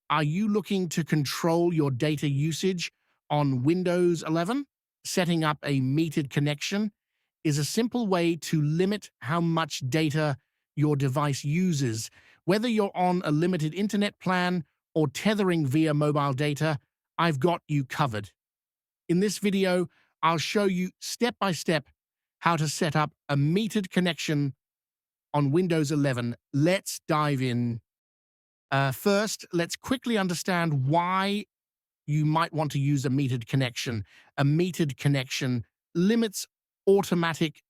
Are you looking to control your data usage on Windows 11? Setting up a metered connection is a simple way to limit how much data your device uses. Whether you're on a limited internet plan or tethering via mobile data, I've got you covered. In this video, I'll show you step by step how to set up a metered connection on Windows 11. Let's dive in. First, let's quickly understand why you might want to use a metered connection. A metered connection limits automatic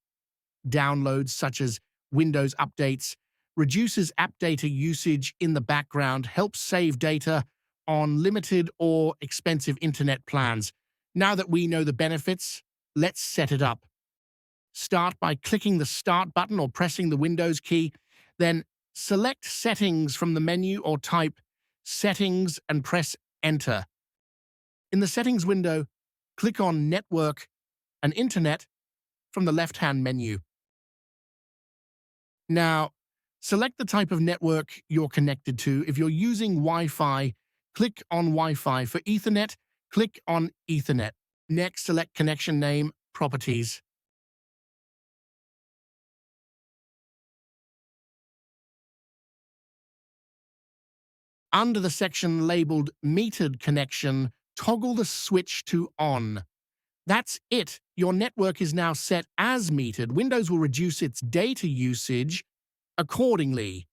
downloads such as Windows updates, reduces app data usage in the background, helps save data on limited or expensive internet plans. Now that we know the benefits, let's set it up. Start by clicking the Start button or pressing the Windows key, then select Settings from the menu or type Settings and press Enter. In the Settings window, click on Network and Internet from the left-hand menu. Now, select the type of network you're connected to. If you're using Wi-Fi, click on Wi-Fi. For Ethernet, click on Ethernet. Next, select Connection Name, Properties. Under the section labeled Metered Connection, toggle the switch to On. That's it. Your network is now set as metered. Windows will reduce its data usage accordingly.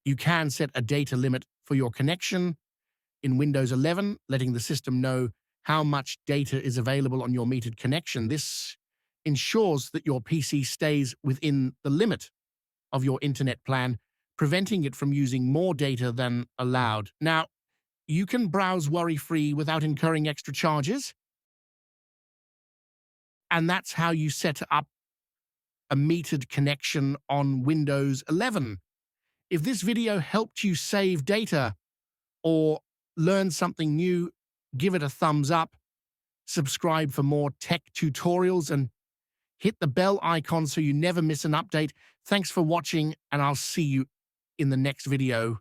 You can set a data limit for your connection in Windows 11, letting the system know how much data is available on your metered connection. This ensures that your PC stays within the limit of your internet plan, preventing it from using more data than allowed. Now, you can browse worry-free without incurring extra charges, and that's how you set up a metered connection on Windows 11. If this video helped you save data or learn something new, give it a thumbs up, subscribe for more tech tutorials, and hit the bell icon so you never miss an update. Thanks for watching, and I'll see you in the next video.